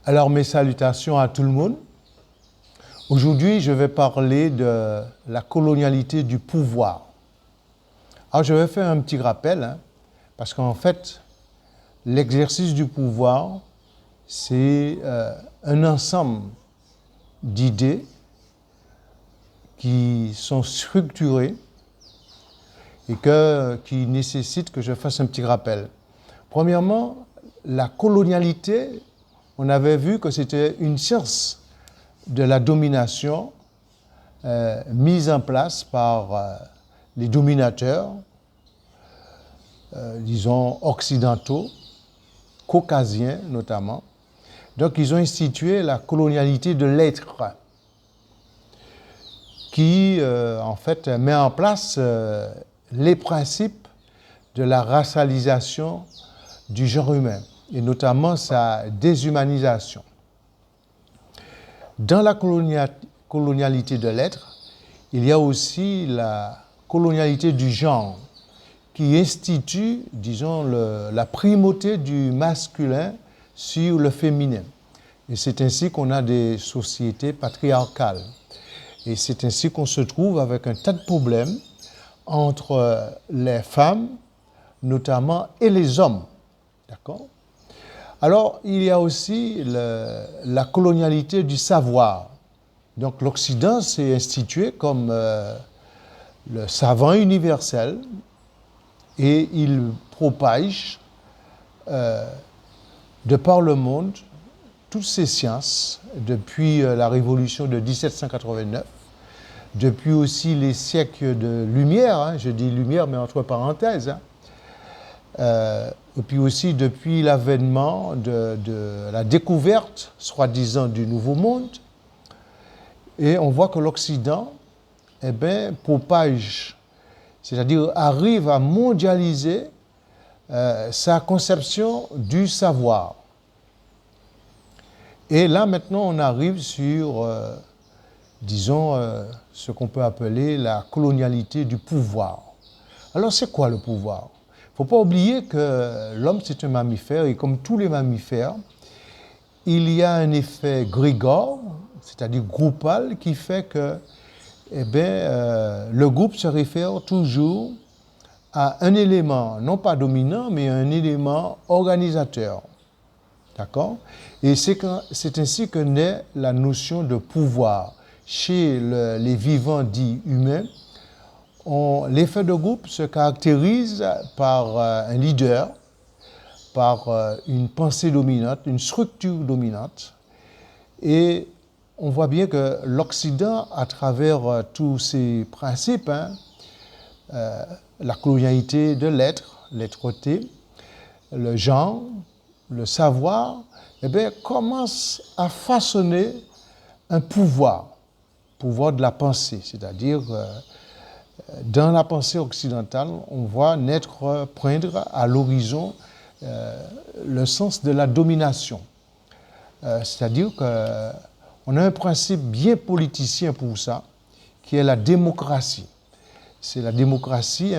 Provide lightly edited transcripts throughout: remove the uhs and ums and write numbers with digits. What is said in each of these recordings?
Alors, mes salutations à tout le monde. Aujourd'hui, je vais parler de la colonialité du pouvoir. Alors, je vais faire un petit rappel, parce qu'en fait, l'exercice du pouvoir, c'est un ensemble d'idées qui sont structurées et qui nécessitent que je fasse un petit rappel. Premièrement, la colonialité, on avait vu que c'était une science de la domination mise en place par les dominateurs, disons occidentaux, caucasiens notamment. Donc ils ont institué la colonialité de l'être qui en fait met en place les principes de la racialisation du genre humain et notamment sa déshumanisation. Dans la colonialité de l'être, il y a aussi la colonialité du genre qui institue, disons, la primauté du masculin sur le féminin. Et c'est ainsi qu'on a des sociétés patriarcales. Et c'est ainsi qu'on se trouve avec un tas de problèmes entre les femmes, notamment, et les hommes. D'accord ? Alors, il y a aussi la colonialité du savoir. Donc, l'Occident s'est institué comme le savant universel et il propage de par le monde toutes ces sciences depuis la Révolution de 1789, depuis aussi les siècles de lumière, je dis lumière mais entre parenthèses, et puis aussi depuis l'avènement de la découverte, soi-disant, du Nouveau Monde. Et on voit que l'Occident, propage, c'est-à-dire arrive à mondialiser sa conception du savoir. Et là, maintenant, on arrive sur, ce qu'on peut appeler la colonialité du pouvoir. Alors, c'est quoi le pouvoir ? Il ne faut pas oublier que l'homme, c'est un mammifère, et comme tous les mammifères, il y a un effet grégore, c'est-à-dire groupal, qui fait que le groupe se réfère toujours à un élément, non pas dominant, mais un élément organisateur. D'accord ? Et c'est ainsi que naît la notion de pouvoir. Chez les vivants dits humains, l'effet de groupe se caractérise par un leader, par une pensée dominante, une structure dominante. Et on voit bien que l'Occident, à travers tous ces principes, la colonialité de l'être, l'être-té, le genre, le savoir, commence à façonner un pouvoir de la pensée, c'est-à-dire dans la pensée occidentale, on voit naître, poindre à l'horizon le sens de la domination. C'est-à-dire qu'on a un principe bien politicien pour ça, qui est la démocratie. C'est la démocratie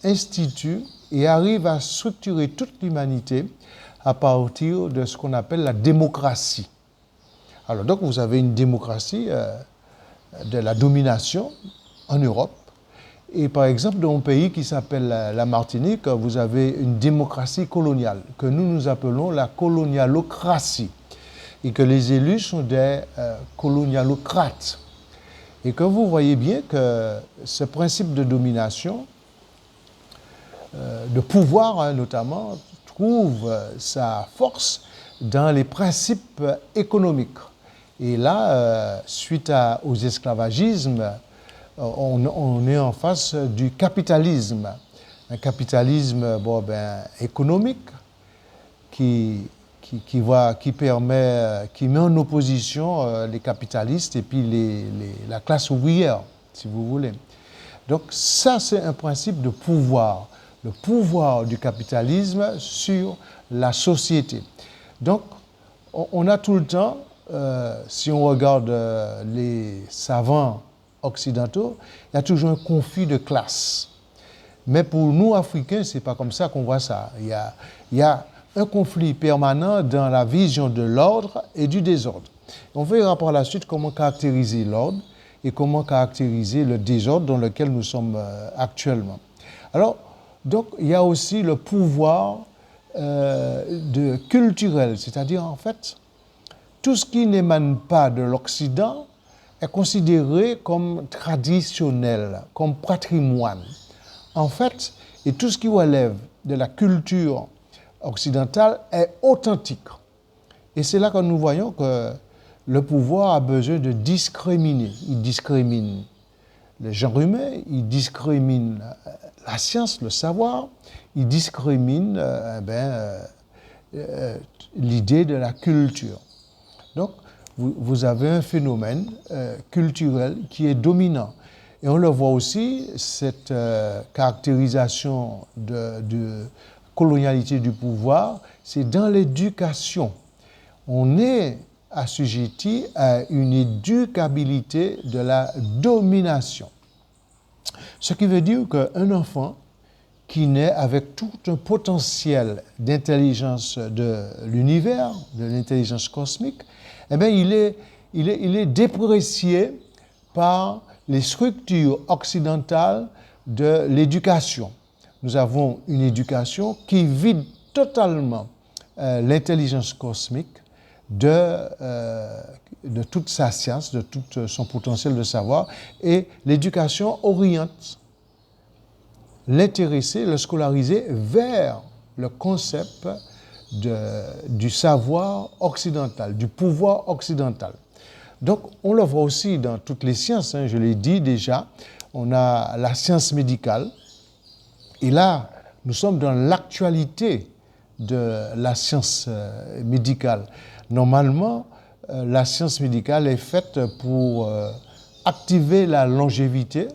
institue et arrive à structurer toute l'humanité à partir de ce qu'on appelle la démocratie. Alors donc vous avez une démocratie de la domination en Europe. Et par exemple, dans un pays qui s'appelle la Martinique, vous avez une démocratie coloniale, que nous appelons la colonialocratie, et que les élus sont des colonialocrates. Et que vous voyez bien que ce principe de domination, de pouvoir notamment, trouve sa force dans les principes économiques. Et là, suite aux esclavagismes, on est en face du capitalisme. Un capitalisme économique qui met en opposition les capitalistes et puis la classe ouvrière, si vous voulez. Donc ça, c'est un principe de pouvoir, le pouvoir du capitalisme sur la société. Donc, on a tout le temps, si on regarde les savants occidentaux, il y a toujours un conflit de classe. Mais pour nous, Africains, ce n'est pas comme ça qu'on voit ça. Il y a un conflit permanent dans la vision de l'ordre et du désordre. On verra par la suite comment caractériser l'ordre et comment caractériser le désordre dans lequel nous sommes actuellement. Alors, donc, il y a aussi le pouvoir culturel, c'est-à-dire en fait, tout ce qui n'émane pas de l'Occident est considéré comme traditionnel, comme patrimoine. En fait, et tout ce qui relève de la culture occidentale est authentique. Et c'est là que nous voyons que le pouvoir a besoin de discriminer. Il discrimine le genre humain, il discrimine la science, le savoir, il discrimine l'idée de la culture. Donc, vous avez un phénomène culturel qui est dominant. Et on le voit aussi, cette caractérisation de colonialité du pouvoir, c'est dans l'éducation. On est assujetti à une éducabilité de la domination. Ce qui veut dire qu'un enfant qui naît avec tout un potentiel d'intelligence de l'univers, de l'intelligence cosmique, eh bien, il est déprécié par les structures occidentales de l'éducation. Nous avons une éducation qui vide totalement l'intelligence cosmique de toute sa science, de tout son potentiel de savoir, et l'éducation oriente l'intéressé, le scolarisé vers le concept du savoir occidental, du pouvoir occidental. Donc, on le voit aussi dans toutes les sciences, hein, je l'ai dit déjà, on a la science médicale, et là, nous sommes dans l'actualité de la science médicale. Normalement, la science médicale est faite pour activer la longévité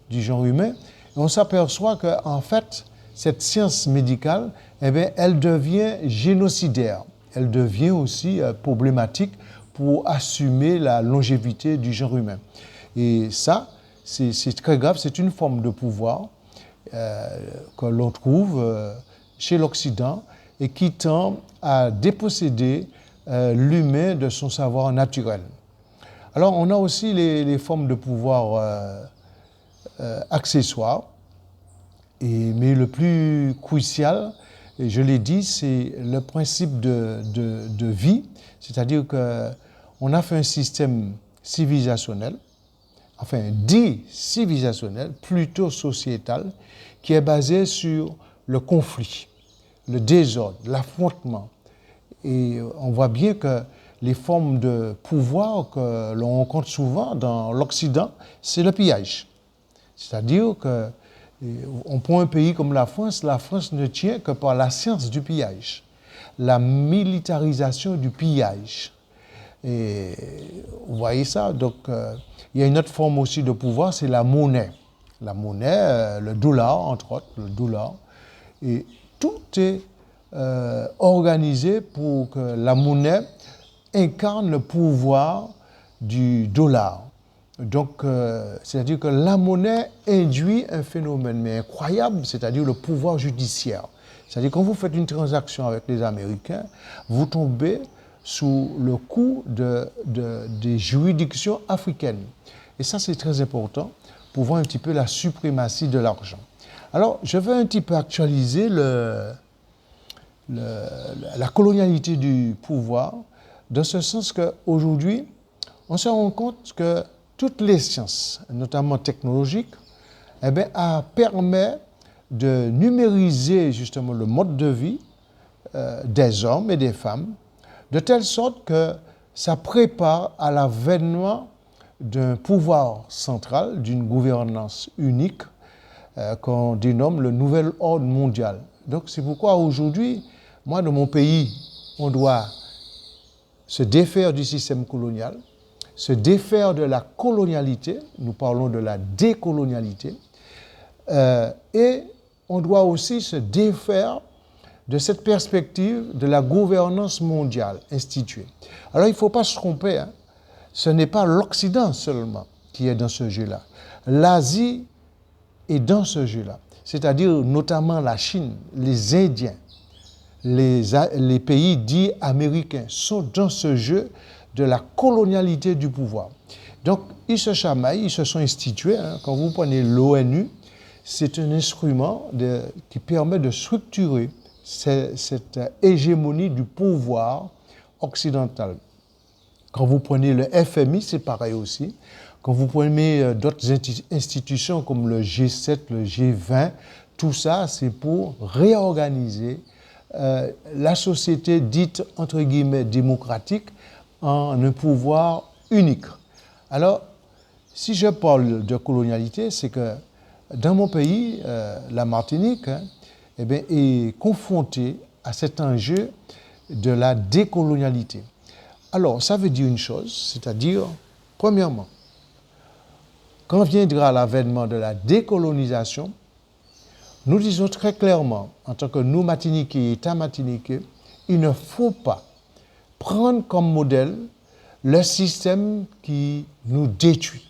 du genre humain, et on s'aperçoit qu'en fait, cette science médicale, eh bien, elle devient génocidaire, elle devient aussi problématique pour assumer la longévité du genre humain. Et ça, c'est très grave, c'est une forme de pouvoir que l'on trouve chez l'Occident et qui tend à déposséder l'humain de son savoir naturel. Alors, on a aussi les formes de pouvoir accessoires, mais le plus crucial, et je l'ai dit, c'est le principe de vie, c'est-à-dire qu'on a fait un système civilisationnel, enfin dit civilisationnel, plutôt sociétal, qui est basé sur le conflit, le désordre, l'affrontement. Et on voit bien que les formes de pouvoir que l'on rencontre souvent dans l'Occident, c'est le pillage. C'est-à-dire qu'on prend un pays comme la France ne tient que par la science du pillage, la militarisation du pillage. Et vous voyez ça, donc il y a une autre forme aussi de pouvoir, c'est la monnaie. La monnaie, le dollar, entre autres, le dollar. Et tout est organisé pour que la monnaie incarne le pouvoir du dollar. Donc, c'est-à-dire que la monnaie induit un phénomène mais incroyable, c'est-à-dire le pouvoir judiciaire. C'est-à-dire que quand vous faites une transaction avec les Américains, vous tombez sous le coup des juridictions africaines. Et ça, c'est très important pour voir un petit peu la suprématie de l'argent. Alors, je veux un petit peu actualiser la colonialité du pouvoir, dans ce sens qu'aujourd'hui, on se rend compte que toutes les sciences, notamment technologiques, eh bien, permettent de numériser justement le mode de vie des hommes et des femmes, de telle sorte que ça prépare à l'avènement d'un pouvoir central, d'une gouvernance unique qu'on dénomme le nouvel ordre mondial. Donc c'est pourquoi aujourd'hui, moi, dans mon pays, on doit se défaire du système colonial, se défaire de la colonialité, nous parlons de la décolonialité, et on doit aussi se défaire de cette perspective de la gouvernance mondiale instituée. Alors il ne faut pas se tromper, hein. Ce n'est pas l'Occident seulement qui est dans ce jeu-là. L'Asie est dans ce jeu-là, c'est-à-dire notamment la Chine, les Indiens, les pays dits américains sont dans ce jeu de la colonialité du pouvoir. Donc, ils se chamaillent, ils se sont institués. Quand vous prenez l'ONU, c'est un instrument qui permet de structurer cette hégémonie du pouvoir occidental. Quand vous prenez le FMI, c'est pareil aussi. Quand vous prenez d'autres institutions comme le G7, le G20, tout ça, c'est pour réorganiser la société dite, entre guillemets, démocratique en un pouvoir unique. Alors, si je parle de colonialité, c'est que dans mon pays, la Martinique, est confrontée à cet enjeu de la décolonialité. Alors, ça veut dire une chose, c'est-à-dire, premièrement, quand viendra l'avènement de la décolonisation, nous disons très clairement, en tant que nous Martiniquais, État martiniquais, il ne faut pas prendre comme modèle le système qui nous détruit.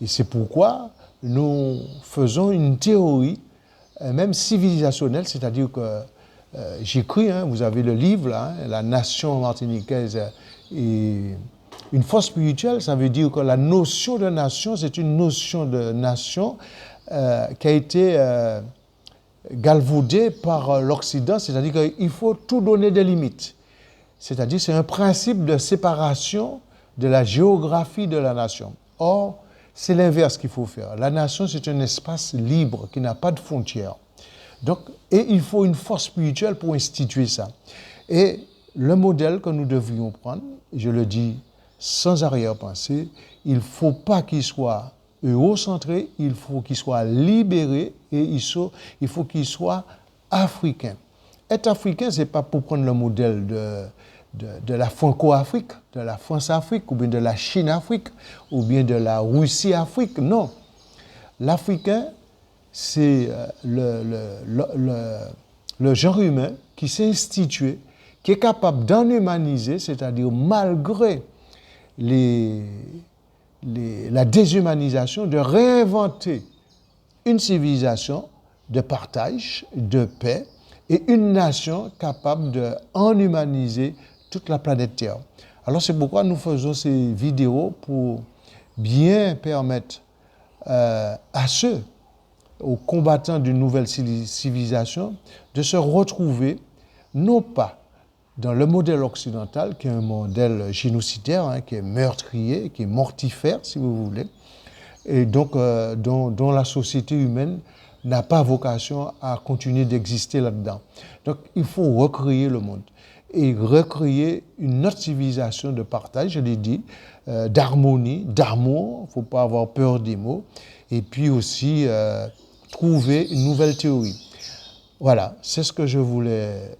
Et c'est pourquoi nous faisons une théorie, même civilisationnelle, c'est-à-dire que j'écris, vous avez le livre, là, La nation martiniquaise et une force spirituelle, ça veut dire que la notion de nation, c'est une notion de nation qui a été galvaudée par l'Occident, c'est-à-dire qu'il faut tout donner des limites. C'est-à-dire c'est un principe de séparation de la géographie de la nation. Or, c'est l'inverse qu'il faut faire. La nation, c'est un espace libre qui n'a pas de frontières. Donc, et il faut une force spirituelle pour instituer ça. Et le modèle que nous devrions prendre, je le dis sans arrière-pensée, il ne faut pas qu'il soit eurocentré, il faut qu'il soit libéré et il faut qu'il soit africain. Être africain, ce n'est pas pour prendre le modèle de la Franco-Afrique, de la France-Afrique, ou bien de la Chine-Afrique, ou bien de la Russie-Afrique. Non. L'Africain, c'est le genre humain qui s'est institué, qui est capable d'en humaniser, c'est-à-dire malgré la déshumanisation, de réinventer une civilisation de partage, de paix, et une nation capable d'en humaniser toute la planète Terre. Alors c'est pourquoi nous faisons ces vidéos pour bien permettre aux combattants d'une nouvelle civilisation, de se retrouver, non pas dans le modèle occidental, qui est un modèle génocidaire, qui est meurtrier, qui est mortifère, si vous voulez, et donc dont la société humaine n'a pas vocation à continuer d'exister là-dedans. Donc il faut recréer le monde et recréer une autre civilisation de partage, je l'ai dit, d'harmonie, d'amour, il ne faut pas avoir peur des mots, et puis aussi trouver une nouvelle théorie. Voilà, c'est ce que je voulais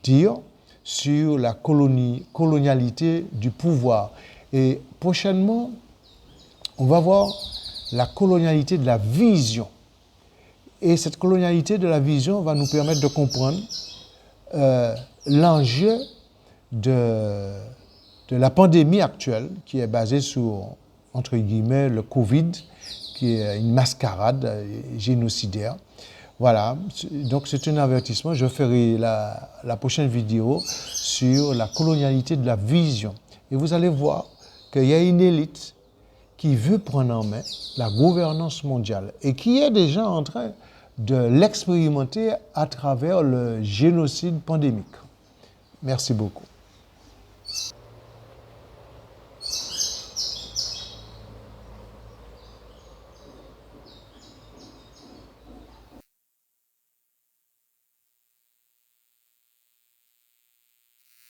dire sur la colonialité du pouvoir. Et prochainement, on va voir la colonialité de la vision. Et cette colonialité de la vision va nous permettre de comprendre l'enjeu de la pandémie actuelle qui est basée sur, entre guillemets, le Covid, qui est une mascarade génocidaire. Voilà, donc c'est un avertissement. Je ferai la prochaine vidéo sur la colonialité de la vision. Et vous allez voir qu'il y a une élite qui veut prendre en main la gouvernance mondiale et qui est déjà en train de l'expérimenter à travers le génocide pandémique. Merci beaucoup.